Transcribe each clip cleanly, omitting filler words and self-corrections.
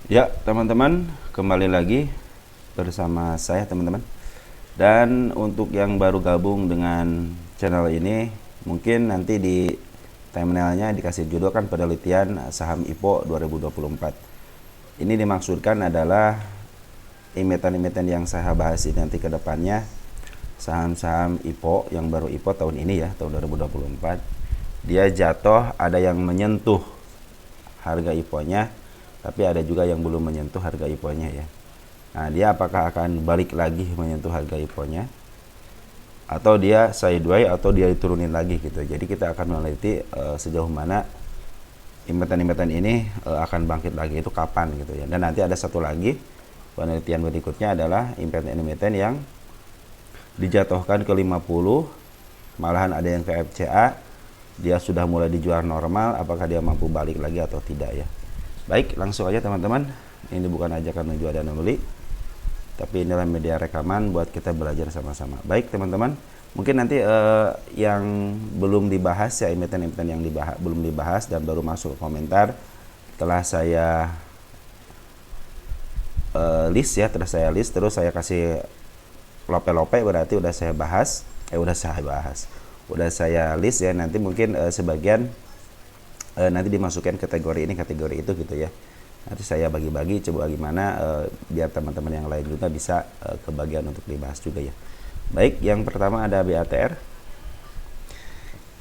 Ya, teman-teman, kembali lagi bersama saya, teman-teman. Dan untuk yang baru gabung dengan channel ini, mungkin nanti di thumbnailnya dikasih judul kan penelitian saham IPO 2024. Ini dimaksudkan adalah emiten-emiten yang saya bahas ini nanti ke depannya, saham-saham IPO yang baru IPO tahun ini ya, tahun 2024. Dia jatuh, ada yang menyentuh harga IPO-nya, tapi ada juga yang belum menyentuh harga IPO-nya ya. Nah, dia apakah akan balik lagi menyentuh harga IPO-nya, atau dia sideways, atau dia diturunin lagi gitu. Jadi kita akan meneliti sejauh mana emiten-emiten ini akan bangkit lagi, itu kapan gitu ya. Dan nanti ada satu lagi penelitian berikutnya adalah emiten-emiten yang dijatuhkan ke 50, malahan ada yang ke FCA, dia sudah mulai dijual normal, apakah dia mampu balik lagi atau tidak ya. Baik, langsung aja teman-teman. Ini bukan ajakan menjual dan membeli, tapi inilah media rekaman buat kita belajar sama-sama. Baik teman-teman, mungkin nanti yang belum dibahas ya, emiten-emiten yang belum dibahas dan baru masuk ke komentar, telah saya list ya, terus saya kasih lope-lope, berarti udah saya bahas, udah saya list ya. Nanti mungkin sebagian nanti dimasukkan kategori ini, kategori itu gitu ya. Nanti saya bagi-bagi, coba gimana biar teman-teman yang lain juga bisa kebagian untuk dibahas juga ya. Baik, yang pertama ada BATR.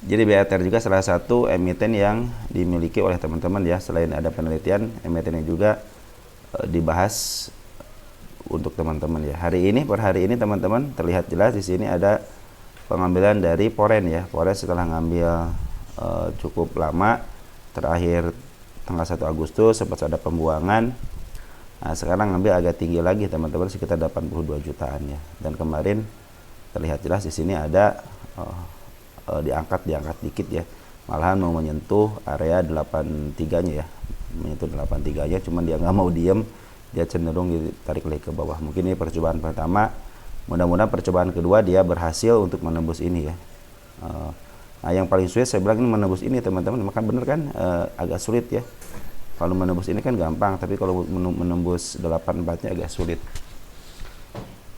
Jadi BATR juga salah satu emiten yang dimiliki oleh teman-teman ya. Selain ada penelitian, emiten yang juga dibahas untuk teman-teman ya. Per hari ini teman-teman terlihat jelas di sini ada pengambilan dari Poren ya. Poren setelah ngambil cukup lama, terakhir tanggal 1 Agustus sempat ada pembuangan. Nah, sekarang ngambil agak tinggi lagi teman-teman, sekitar 82 jutaan ya. Dan kemarin terlihat jelas di sini ada diangkat dikit ya. Malahan mau menyentuh area 83-nya ya. Menyentuh 83-nya, cuman dia nggak mau diem, dia cenderung ditarik lagi ke bawah. Mungkin ini percobaan pertama. Mudah-mudahan percobaan kedua dia berhasil untuk menembus ini ya. Nah, yang paling sulit saya bilang ini menembus ini teman-teman, maka bener kan agak sulit ya. Kalau menembus ini kan gampang, tapi kalau menembus 84-nya agak sulit.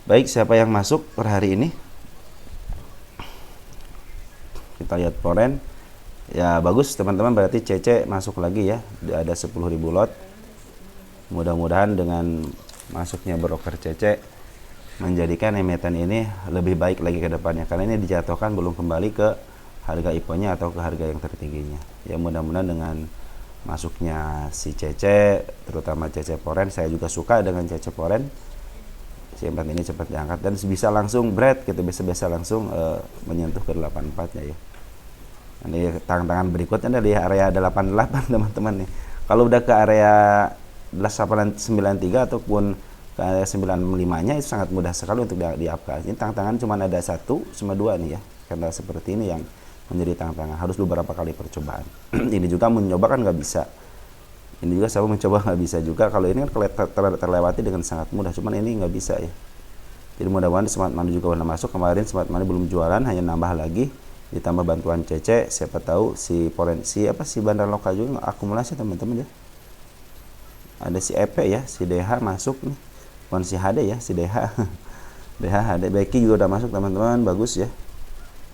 Baik, siapa yang masuk per hari ini? Kita lihat Poren. Ya bagus teman-teman, berarti CC masuk lagi ya. Ada 10.000 lot. Mudah-mudahan dengan masuknya broker CC menjadikan emiten ini lebih baik lagi ke depannya, karena ini dijatuhkan belum kembali ke harga IPO-nya atau ke harga yang tertingginya. Ya mudah-mudahan dengan masuknya si CC, terutama CC Poren, saya juga suka dengan CC Poren. Si emiten ini cepat diangkat dan bisa langsung bread gitu, bisa langsung menyentuh ke 84-nya ya. Ini tantangan berikutnya dari area 88 teman-teman nih. Kalau udah ke area 893 ataupun ke area 95-nya itu sangat mudah sekali untuk diapkan. Ini tantangan cuma ada 1 sama 2 nih ya. Karena seperti ini yang menjadi tantangan, harus beberapa kali percobaan. Ini juga mencoba kan nggak bisa, ini juga saya mencoba nggak bisa juga. Kalau ini kan terlewati dengan sangat mudah, cuman ini nggak bisa ya. Jadi mudah-mudahan Smart Money juga udah masuk. Kemarin Smart Money belum jualan, hanya nambah lagi, ditambah bantuan CC, siapa tahu si Poren, si bandar lokal juga akumulasi teman-teman ya. Ada si EP ya, si DH masuk nih, bukan si HD ya, si DH. DH HD, Becky juga udah masuk teman-teman, bagus ya.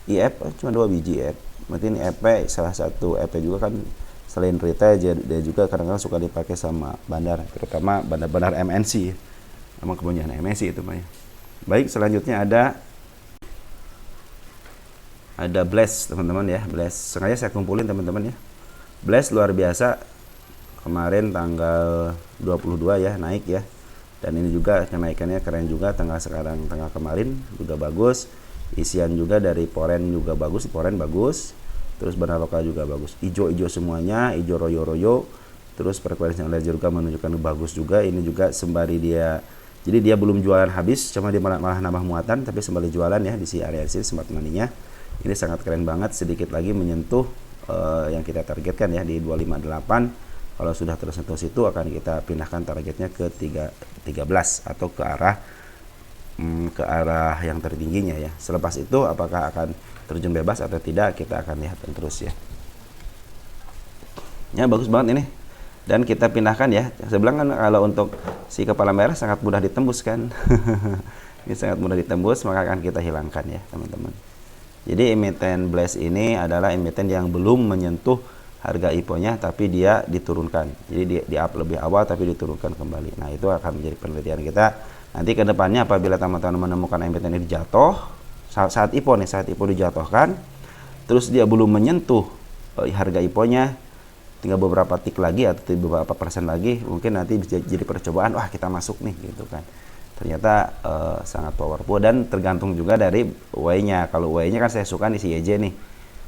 IF cuma 2 biji EP. Berarti ini EP salah satu EP juga kan, selain retail dia juga kadang-kadang suka dipakai sama bandar, terutama bandar-bandar MNC. Emang kebanyakan MNC itu Pak. Baik, selanjutnya ada Bless teman-teman ya. Bless sengaja saya kumpulin teman-teman ya. Bless luar biasa. Kemarin tanggal 22 ya naik ya. Dan ini juga kenaikannya keren juga, tanggal kemarin juga bagus. Isian juga dari Poren juga bagus, Poren bagus. Terus bandar lokal juga bagus. Ijo-ijo semuanya, ijo royo-royo. Terus frekuensi ledger juga menunjukkan bagus juga. Ini juga sembari dia, jadi dia belum jualan habis, cuma dia malah nambah muatan, tapi sembari jualan ya di si area sini Smart Money-nya. Ini sangat keren banget, sedikit lagi menyentuh yang kita targetkan ya di 258. Kalau sudah tersentuh situ akan kita pindahkan targetnya ke 13 atau ke arah yang tertingginya ya. Selepas itu apakah akan terjun bebas atau tidak, kita akan lihat terus ya. Ya bagus banget ini. Dan kita pindahkan ya. Sebelah kan kalau untuk si kepala merah sangat mudah ditembus kan. Ini sangat mudah ditembus, maka akan kita hilangkan ya teman-teman. Jadi emiten blast ini adalah emiten yang belum menyentuh harga IPO-nya tapi dia diturunkan. Jadi di up lebih awal tapi diturunkan kembali. Nah, itu akan menjadi penelitian kita. Nanti ke depannya apabila teman-teman menemukan emiten ini jatuh saat IPO nih, saat IPO dijatuhkan, terus dia belum menyentuh harga IPO-nya, tinggal beberapa tik lagi atau beberapa persen lagi, mungkin nanti bisa jadi percobaan, wah kita masuk nih gitu kan. Ternyata sangat powerful dan tergantung juga dari way-nya. Kalau way-nya kan saya suka nih si YJ nih.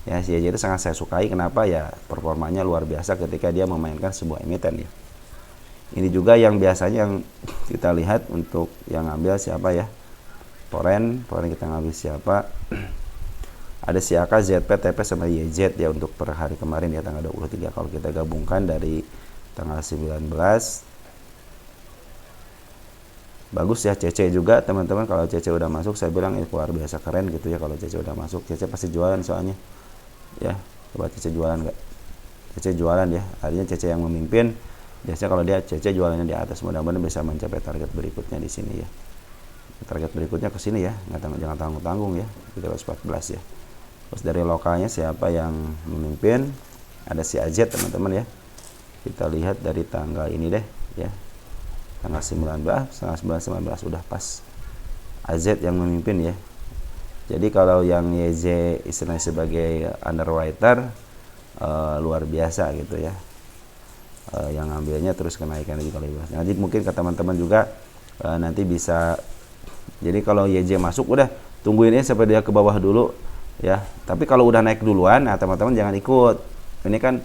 Ya, si YJ itu sangat saya sukai. Kenapa? Ya performanya luar biasa ketika dia memainkan sebuah emiten ya. Ini juga yang biasanya yang kita lihat untuk yang ngambil siapa ya? Poren kita ngambil siapa? Ada si AK, ZP, TP sama YZ ya untuk per hari kemarin ya tanggal 23. Kalau kita gabungkan dari tanggal 19, bagus ya. CC juga teman-teman, kalau CC udah masuk saya bilang ini luar biasa keren gitu ya. Kalau CC udah masuk, CC pasti jualan soalnya ya. Coba CC jualan nggak? CC jualan ya, artinya CC yang memimpin. Biasanya kalau dia CC jualannya di atas, mudah-mudahan bisa mencapai target berikutnya di sini ya. Target berikutnya ke sini ya, jangan tanggung-tanggung ya, 314 ya. Terus dari lokalnya siapa yang memimpin? Ada si AZ teman-teman ya. Kita lihat dari tanggal ini deh ya. Tanggal 19 udah pas. AZ yang memimpin ya. Jadi kalau yang YZ istilahnya sebagai underwriter luar biasa gitu ya. Yang ngambilnya terus kenaikan juga lebih besar. Nanti mungkin ke teman-teman juga nanti bisa. Jadi kalau YJ masuk udah tungguin ini sampai dia ke bawah dulu ya. Tapi kalau udah naik duluan, nah teman-teman jangan ikut. Ini kan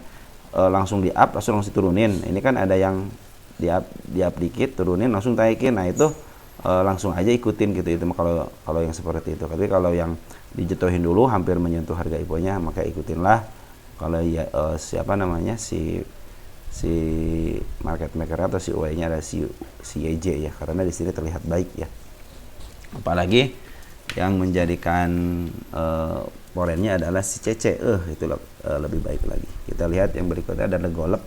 langsung di up, langsung diturunin. Ini kan ada yang di up dikit, turunin, langsung naikin. Nah itu langsung aja ikutin gitu. Itu kalau yang seperti itu. Tapi kalau yang dijatuhin dulu hampir menyentuh harga IPO-nya, maka ikutinlah. Kalau ya siapa namanya si market maker atau si UA-nya ada si YJ ya, karena di sini terlihat baik ya. Apalagi yang menjadikan porennya adalah si CC, itu lebih baik lagi. Kita lihat yang berikutnya ada GOLF.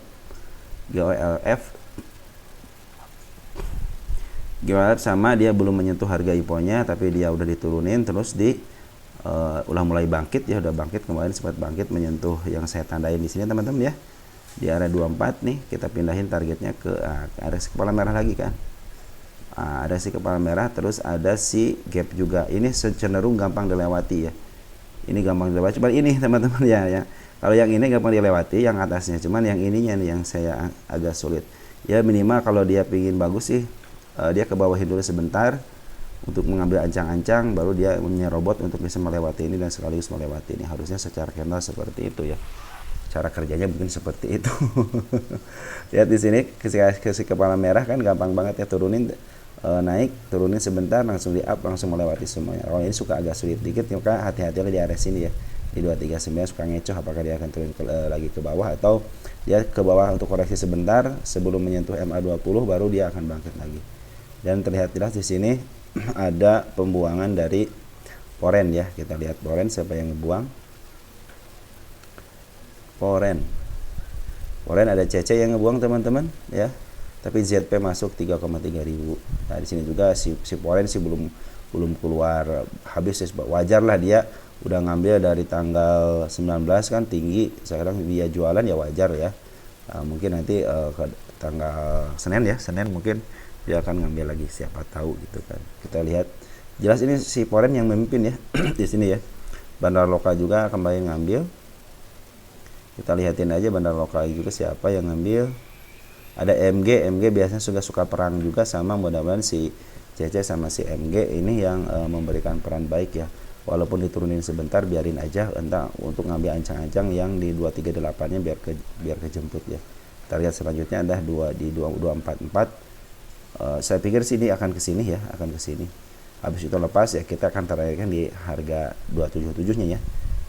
GOLF sama dia belum menyentuh harga IPO-nya tapi dia udah diturunin, terus udah mulai bangkit ya, udah bangkit kemarin, sempat bangkit menyentuh yang saya tandain di sini teman-teman ya. Di area 24 nih, kita pindahin targetnya ke area kepala merah lagi kan. Ada si kepala merah, terus ada si gap juga. Ini cenderung gampang dilewati ya. Ini gampang dilewati, cuman ini teman-teman ya. Kalau yang ini gampang dilewati, yang atasnya. Cuman yang ininya nih yang saya agak sulit. Ya minimal kalau dia pingin bagus sih, dia ke bawahin dulu sebentar untuk mengambil ancang-ancang, baru dia menyerobot untuk bisa melewati ini dan sekaligus melewati ini. Harusnya secara candle seperti itu ya. Cara kerjanya mungkin seperti itu. Lihat di sini si kepala merah kan gampang banget ya, turunin naik, turunin sebentar langsung di up, langsung melewati semuanya. Kalau ini suka agak sulit dikit, maka hati-hatilah di area sini ya. Di 239 suka ngecoh, apakah dia akan turun lagi ke bawah atau dia ke bawah untuk koreksi sebentar sebelum menyentuh MA20 baru dia akan bangkit lagi. Dan terlihat jelas di sini ada pembuangan dari poren ya. Kita lihat poren, siapa yang ngebuang? Poren ada CC yang ngebuang teman-teman ya. Tapi ZP masuk 3,3 ribu. Nah di sini juga si poren sih belum keluar habis ya. Wajar lah dia udah ngambil dari tanggal 19 kan tinggi, sekarang dia jualan ya wajar ya. Mungkin nanti ke tanggal Senin mungkin dia akan ngambil lagi, siapa tahu gitu kan. Kita lihat jelas ini si poren yang memimpin ya. Di sini ya. Bandar lokal juga kembali ngambil. Kita lihatin aja bandar lokal juga siapa yang ngambil. Ada MG biasanya suka perang juga sama, mudah-mudahan si CC sama si MG ini yang memberikan peran baik ya. Walaupun diturunin sebentar biarin aja, entah untuk ngambil ancang-ancang yang di 238-nya biar kejemput ya. Kita lihat selanjutnya ada 244. Saya pikir sini akan ke sini ya, Habis itu lepas ya kita akan targetkan di harga 277-nya ya.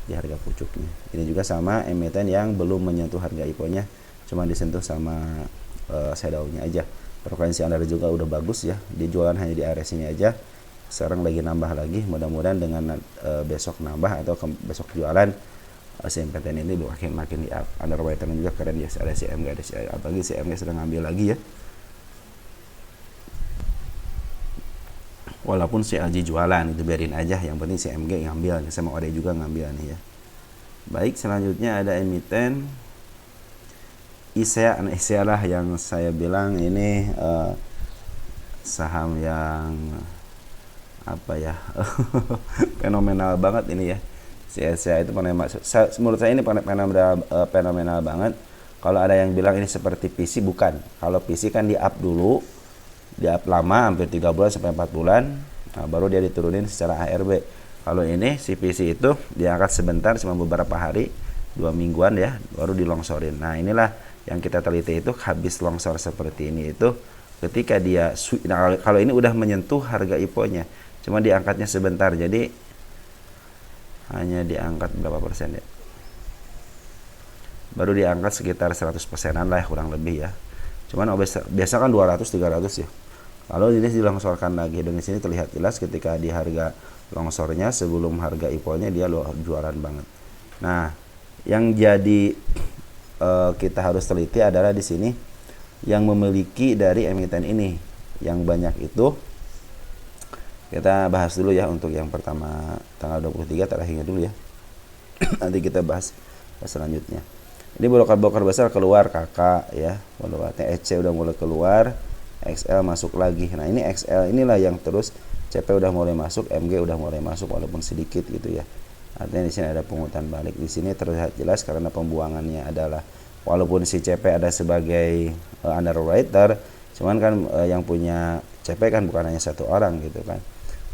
Di harga pucuknya. Ini juga sama emiten yang belum menyentuh harga IPO-nya, cuma disentuh sama shadownya aja. Frekuensi Anda juga udah bagus ya, dia jualan hanya di area sini aja. Sekarang lagi nambah lagi, mudah-mudahan dengan besok nambah atau besok jualan SMPTN ini makin di up. Underwriter juga keren ya, ada CMG, ada apalagi CMG sedang ngambil lagi ya. Walaupun si LG jualan itu biarin aja, yang penting si MG ngambil, sama OD juga ngambil nih ya. Baik, selanjutnya ada emiten ISEA. Nah, ISEA lah yang saya bilang ini saham yang apa ya fenomenal banget ini ya. Si ISEA itu menurut saya ini fenomenal banget. Kalau ada yang bilang ini seperti PC, bukan. Kalau PC kan di up dulu, di up lama hampir 3 bulan sampai 4 bulan, nah, baru dia diturunin secara ARB. Kalau ini si PC itu diangkat sebentar, cuma beberapa hari, 2 mingguan ya, baru dilongsorin. Nah, inilah yang kita teliti itu, habis longsor seperti ini itu ketika dia kalau ini udah menyentuh harga IPO-nya, cuma diangkatnya sebentar, jadi hanya diangkat berapa persen ya, baru diangkat sekitar 100%an lah kurang lebih ya. Cuman biasa kan 200-300 ya. Kalau ini dilongsorkan lagi, dan di sini terlihat jelas ketika di harga longsornya sebelum harga IPO-nya dia jualan banget. Nah, yang jadi kita harus teliti adalah di sini yang memiliki dari emiten ini yang banyak itu. Kita bahas dulu ya untuk yang pertama tanggal 23 terakhirnya dulu ya. Nanti kita bahas selanjutnya. Ini broker-broker besar keluar, kakak ya, TEC udah mulai keluar, XL masuk lagi. Nah, ini XL inilah yang terus, CP udah mulai masuk, MG udah mulai masuk walaupun sedikit gitu ya. Artinya di sini ada pungutan balik. Di sini terlihat jelas karena pembuangannya adalah, walaupun si CP ada sebagai underwriter, cuman kan yang punya CP kan bukan hanya satu orang gitu kan.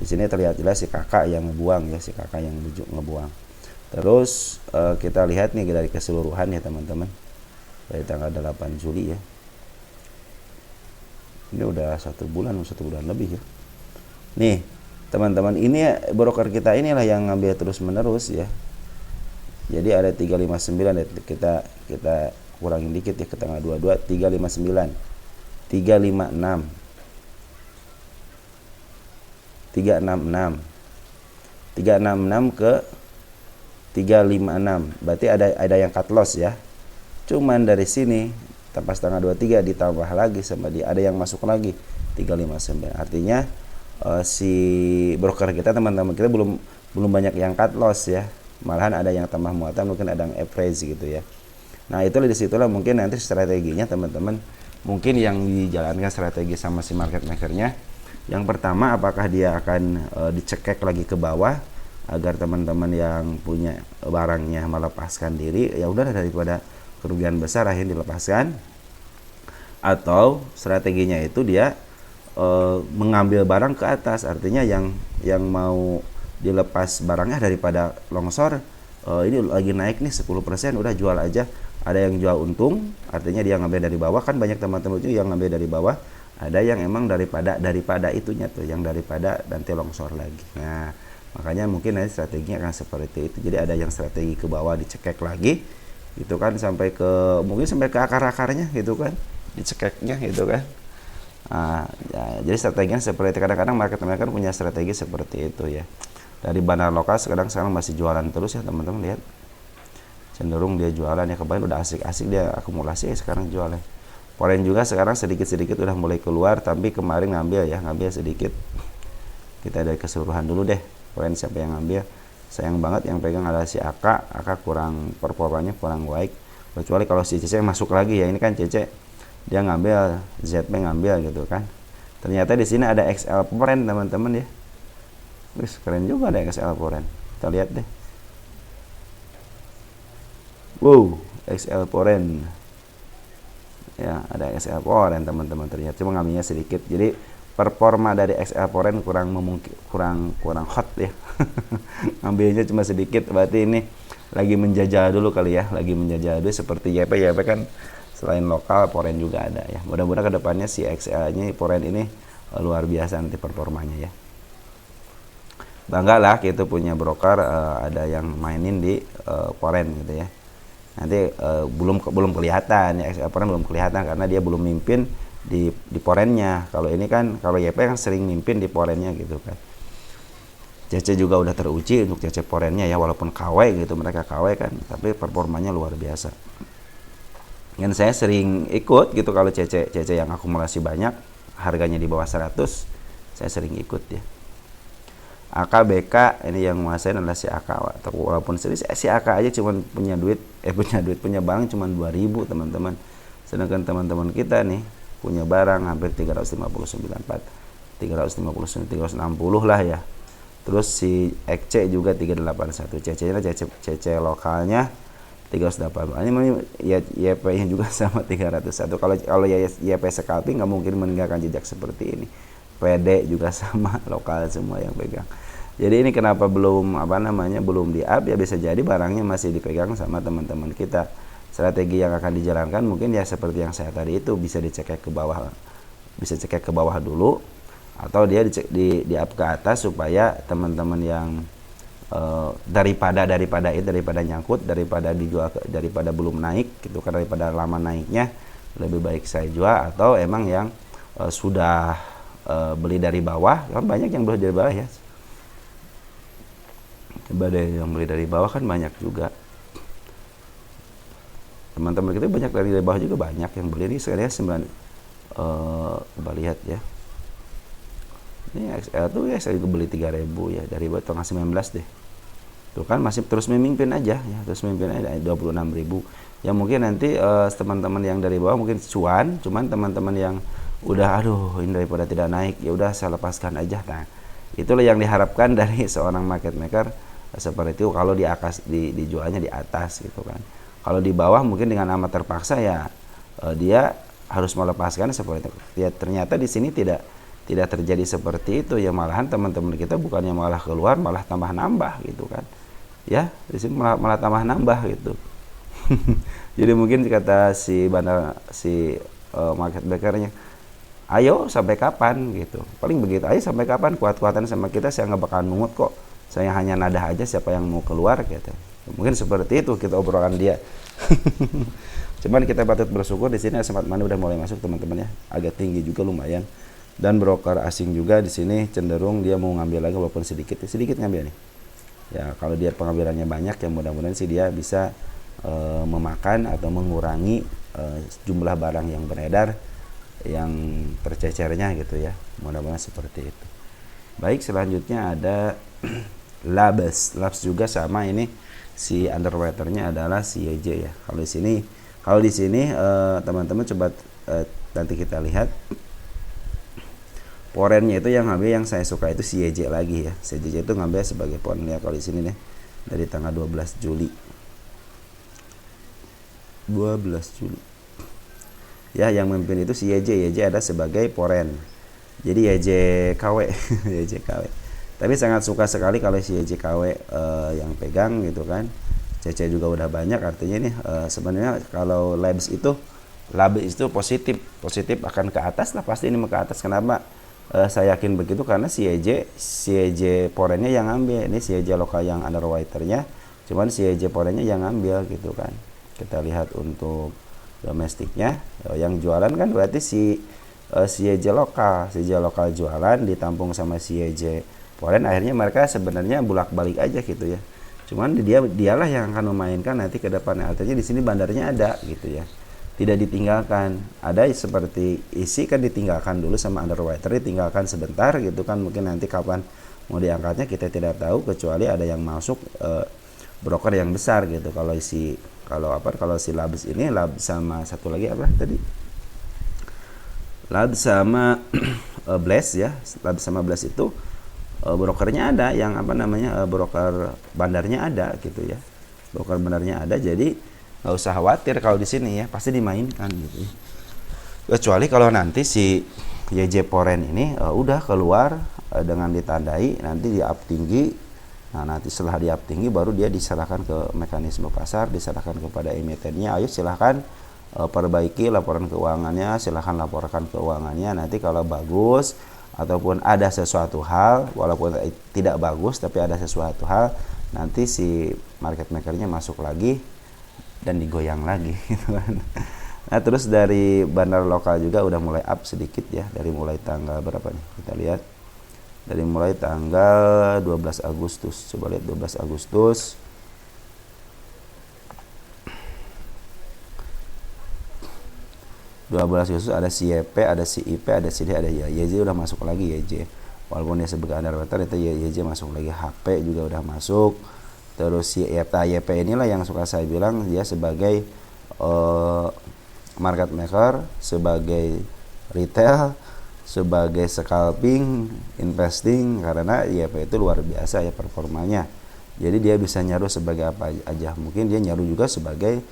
Di sini terlihat jelas si kakak yang ngebuang ya, si kakak yang ngebuang. Terus kita lihat nih dari keseluruhan ya teman-teman, dari tanggal 8 Juli ya. Ini udah 1 bulan lebih ya. Nih teman-teman, ini broker kita inilah yang ngambil terus menerus ya. Jadi ada 359 ya, kita kurangin dikit ya ke tanggal 22, 359, 356, 366, 366 ke 356. Berarti ada yang cut loss ya. Cuman dari sini pas tanggal 23 ditambah lagi sama dia, ada yang masuk lagi 359. Artinya si broker kita, teman-teman kita belum banyak yang cut loss ya. Malahan ada yang tambah muatan, mungkin ada yang average gitu ya. Nah, itulah disitulah mungkin nanti strateginya teman-teman, mungkin yang dijalankan strategi sama si market makernya. Yang pertama, apakah dia akan dicekek lagi ke bawah agar teman-teman yang punya barangnya melepaskan diri, ya udah daripada kerugian besar akhirnya dilepaskan, atau strateginya itu dia mengambil barang ke atas, artinya yang mau dilepas barangnya daripada longsor, ini lagi naik nih 10%, udah jual aja. Ada yang jual untung, artinya dia ngambil dari bawah, kan banyak teman-teman itu yang ngambil dari bawah. Ada yang emang daripada itunya tuh, yang daripada nanti longsor lagi. Nah, makanya mungkin nanti strateginya akan seperti itu. Jadi ada yang strategi ke bawah dicekek lagi gitu kan, sampai ke mungkin sampai ke akar-akarnya gitu kan, dicekeknya gitu kan. Nah, ya, jadi strateginya seperti itu. Kadang-kadang market maker punya strategi seperti itu ya. Dari bandar lokal sekarang masih jualan terus ya teman-teman, lihat. Cenderung dia jualan ya, kemarin udah asik-asik dia akumulasi ya, sekarang jualan. Foreign juga sekarang sedikit-sedikit udah mulai keluar, tapi kemarin ngambil sedikit. Kita dari keseluruhan dulu deh. Foreign siapa yang ngambil? Sayang banget yang pegang adalah si AK kurang, performanya kurang baik. Kecuali kalau si CC masuk lagi ya, ini kan CC dia ngambil, ZP ngambil gitu kan. Ternyata di sini ada XL Foreign teman-teman ya. Wih, keren juga ada XL Foreign. Kita lihat deh. Wow, XL Foreign. Ya, ada XL Foreign teman-teman, ternyata cuma ngambilnya sedikit. Jadi performa dari XL Foreign kurang hot ya. Ngambilnya cuma sedikit, berarti ini lagi menjajah dulu kali ya, lagi menjajah dulu seperti YP kan selain lokal Foreign juga ada ya. Mudah-mudahan kedepannya si XL-nya Foreign ini luar biasa nanti performanya ya. Bangga lah kita punya broker ada yang mainin di Foreign gitu ya. Nanti belum kelihatan ya, XL Foreign belum kelihatan karena dia belum mimpin di Foreign-nya. Kalau ini kan, kalau YP kan sering mimpin di Foreign-nya gitu kan. CC juga udah teruji untuk CC Foreign-nya ya, walaupun KW gitu, mereka KW kan, tapi performanya luar biasa. Dan saya sering ikut gitu kalau CC yang akumulasi banyak, harganya di bawah 100, saya sering ikut ya. AK, BK, ini yang menguasain adalah si AK, walaupun si AK aja cuma punya barang cuma 2.000 teman-teman, sedangkan teman-teman kita nih punya barang hampir 360 lah ya. Terus si XC juga 381, CC lokalnya 380. Ini ya YP-nya juga sama 301. Kalau YP scalping nggak mungkin meninggalkan jejak seperti ini. PD juga sama, lokal semua yang pegang. Jadi ini kenapa belum di up ya, bisa jadi barangnya masih dipegang sama teman-teman kita. Strategi yang akan dijalankan mungkin ya seperti yang saya tadi itu, bisa dicekek ke bawah. Bisa cekek ke bawah dulu, atau dia di up ke atas supaya teman-teman yang daripada nyangkut, daripada dijual, daripada belum naik gitu kan, daripada lama naiknya, lebih baik saya jual. Atau emang yang sudah beli dari bawah, kan banyak yang beli dari bawah ya, coba deh yang beli dari bawah kan banyak juga, teman-teman kita banyak dari bawah juga, banyak yang beli. Ini sekalian 9, coba lihat ya, ini XL tuh ya saya juga beli 3.000 ya, dari tengah 19 deh tuh kan, masih terus memimpin aja ya, terus memimpin aja 26.000 ya. Mungkin nanti teman-teman yang dari bawah mungkin cuman teman-teman yang udah aduh ini daripada tidak naik ya udah saya lepaskan aja. Nah itulah yang diharapkan dari seorang market maker seperti itu, kalau di atas dijualnya di atas gitu kan. Kalau di bawah mungkin dengan amat terpaksa ya dia harus melepaskan seperti itu ya. Ternyata di sini tidak terjadi seperti itu ya, malahan teman-teman kita bukannya malah keluar, malah tambah nambah gitu kan ya, di sini malah tambah nambah gitu. Jadi mungkin kata si market makernya, ayo sampai kapan gitu, paling begitu, ayo sampai kapan kuat-kuatan sama kita, saya nggak bakal nungut kok, saya hanya nadah aja siapa yang mau keluar gitu. Mungkin seperti itu kita obrolan dia. Cuman kita patut bersyukur di sini smart money udah mulai masuk teman-teman ya, agak tinggi juga lumayan. Dan broker asing juga di sini cenderung dia mau ngambil lagi, walaupun sedikit ngambil nih. Ya kalau dia pengambilannya banyak ya mudah-mudahan sih dia bisa memakan atau mengurangi jumlah barang yang beredar, yang tercecernya gitu ya. Mudah-mudahan seperti itu. Baik, selanjutnya ada Labs juga sama, ini si underwaternya adalah si YJ ya. Kalau di sini teman-teman coba nanti kita lihat Foreign-nya itu yang ngambil, yang saya suka itu si YJ lagi ya. Si YJ itu ngambil sebagai foreign ya, kalau di sini nih dari tanggal 12 Juli. Ya, yang memimpin itu si YJ ada sebagai foreign. Jadi YJ KW, YJ KW. Tapi sangat suka sekali kalau si YJ KW yang pegang gitu kan. CC juga udah banyak, artinya nih sebenarnya kalau Labs itu positif akan ke atas lah, pasti ini mau ke atas. Kenapa? Saya yakin begitu karena si YJ Foreign-nya yang ngambil, ini si YJ lokal yang underwater-nya, cuman si YJ Foreign-nya yang ngambil gitu kan. Kita lihat untuk domestiknya, yang jualan kan berarti si YJ lokal jualan ditampung sama si YJ Foreign, akhirnya mereka sebenarnya bolak-balik aja gitu ya. Cuman dialah yang akan memainkan nanti ke depannya, artinya di sini bandarnya ada gitu ya. Tidak ditinggalkan. Ada seperti isi kan ditinggalkan dulu sama underwater, ditinggalkan sebentar gitu kan, mungkin nanti kapan mau diangkatnya kita tidak tahu, kecuali ada yang masuk broker yang besar gitu. Kalau si Labs ini, Labs sama satu lagi apa tadi, Labs sama Blast ya, Labs sama Blast itu brokernya ada, yang broker bandarnya ada gitu ya, broker bandarnya ada. Jadi nggak usah khawatir kalau di sini ya, pasti dimainkan gitu. Kecuali kalau nanti si YJ Foreign ini udah keluar dengan ditandai, nanti di up tinggi. Nah nanti setelah di up tinggi baru dia diserahkan ke mekanisme pasar, diserahkan kepada emitennya. Ayo silahkan perbaiki laporan keuangannya, silahkan laporkan keuangannya. Nanti kalau bagus ataupun ada sesuatu hal, walaupun tidak bagus tapi ada sesuatu hal, nanti si market makernya masuk lagi dan digoyang lagi gitu kan. Nah terus dari bandar lokal juga udah mulai up sedikit ya, dari mulai tanggal berapa nih kita lihat, dari mulai tanggal 12 Agustus. Coba lihat 12 Agustus. Ada si YP, ada si IP, ada si D, ada YJ udah masuk lagi YJ. Walaupun dia sebagai underwater itu YJ masuk lagi, HP juga udah masuk. Terus si YP inilah yang suka saya bilang dia sebagai market maker, sebagai retail, sebagai scalping, investing, karena YP itu luar biasa ya performanya. Jadi dia bisa nyaru sebagai apa aja. Mungkin dia nyaru juga sebagai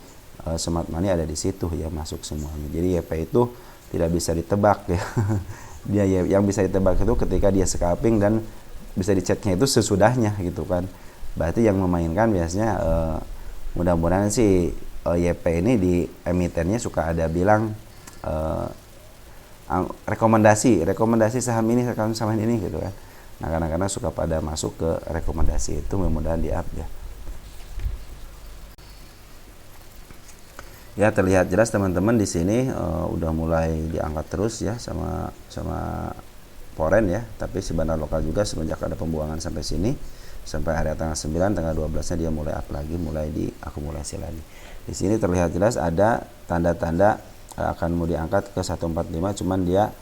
smart money ada di situ ya, masuk semuanya. Jadi YP itu tidak bisa ditebak ya. Dia yang bisa ditebak itu ketika dia scalping dan bisa diceknya itu sesudahnya gitu kan. Berarti yang memainkan biasanya mudah-mudahan sih YP ini di emitennya suka ada bilang rekomendasi saham ini gitu kan. Nah kadang-kadang suka pada masuk ke rekomendasi itu, mudah-mudahan di up ya. Ya terlihat jelas teman-teman di sini udah mulai diangkat terus ya sama foreign ya, tapi si bandar lokal juga semenjak ada pembuangan sampai sini, sampai area tanggal 9, tanggal 12-nya dia mulai up lagi, mulai diakumulasi lagi. Di sini terlihat jelas ada tanda-tanda akan mau diangkat ke 145, cuman dia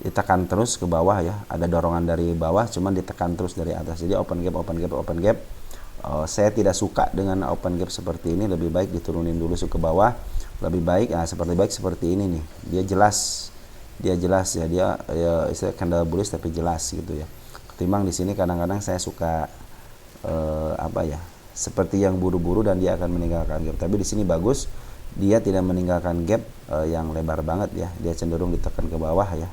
ditekan terus ke bawah ya, ada dorongan dari bawah cuman ditekan terus dari atas. Jadi open gap. Saya tidak suka dengan open gap seperti ini, lebih baik diturunin dulu ke bawah, lebih baik seperti ini nih. Dia jelas ya, dia istilah candle bullish tapi jelas gitu ya. Ketimbang di sini kadang-kadang saya suka seperti yang buru-buru dan dia akan meninggalkan gap. Tapi di sini bagus, dia tidak meninggalkan gap yang lebar banget ya, dia cenderung ditekan ke bawah ya.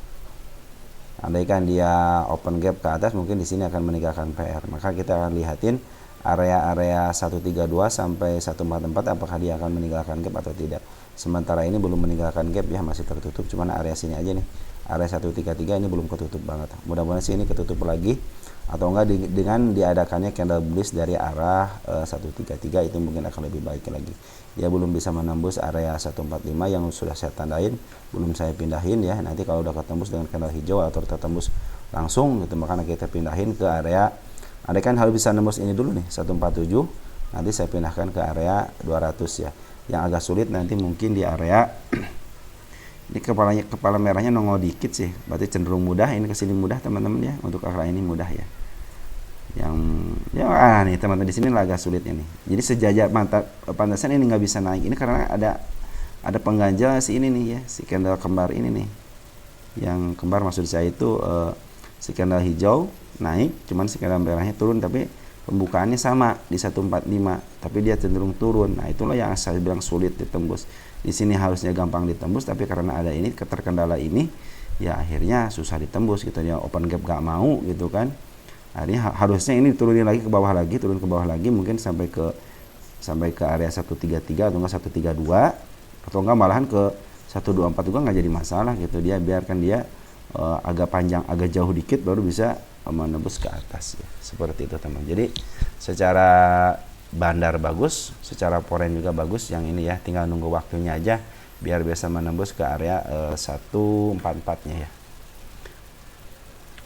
Andaikan dia open gap ke atas, mungkin di sini akan meninggalkan PR. Maka kita akan lihatin area 132 sampai 144 apakah dia akan meninggalkan gap atau tidak. Sementara ini belum meninggalkan gap ya, masih tertutup, cuman area sini aja nih. Area 133 ini belum ketutup banget. Mudah-mudahan sih ini ketutup lagi, atau enggak dengan diadakannya candle bullish dari arah 133 itu mungkin akan lebih baik lagi. Dia belum bisa menembus area 145 yang sudah saya tandain, belum saya pindahin ya. Nanti kalau udah ketembus dengan candle hijau atau tertembus langsung gitu, makanya kita pindahin ke area, ada kan harus bisa nembus ini dulu nih 147, nanti saya pindahkan ke area 200 ya. Yang agak sulit nanti mungkin di area ini kepala merahnya nongol dikit sih, berarti cenderung mudah, ini kesini mudah teman-teman ya, untuk area ini mudah ya. Yang nih teman-teman di sini agak sulit ini. Jadi sejajar pantasan ini nggak bisa naik, ini karena ada pengganjal si ini nih ya, si candle kembar ini nih. Yang kembar maksud saya itu si candle hijau naik, cuman si candle merahnya turun, tapi pembukaannya sama di 145, tapi dia cenderung turun. Nah itulah yang saya bilang sulit ditembus. Di sini harusnya gampang ditembus, tapi karena ada ini keterkendala ini ya akhirnya susah ditembus gitu ya. Open gap gak mau gitu kan, akhirnya harusnya ini turunin lagi ke bawah lagi, turun ke bawah lagi, mungkin sampai ke area 133 atau enggak 132, atau enggak malahan ke 124 juga nggak jadi masalah gitu. Dia biarkan dia agak panjang, agak jauh dikit baru bisa menembus ke atas ya. Seperti itu teman. Jadi secara bandar bagus, secara foreign juga bagus. Yang ini ya tinggal nunggu waktunya aja biar bisa menembus ke area 144-nya ya.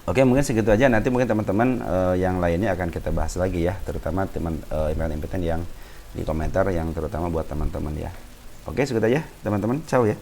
Oke, mungkin segitu aja. Nanti mungkin teman-teman yang lainnya akan kita bahas lagi ya, terutama teman impian yang di komentar, yang terutama buat teman-teman ya. Oke, segitu aja teman-teman. Ciao ya.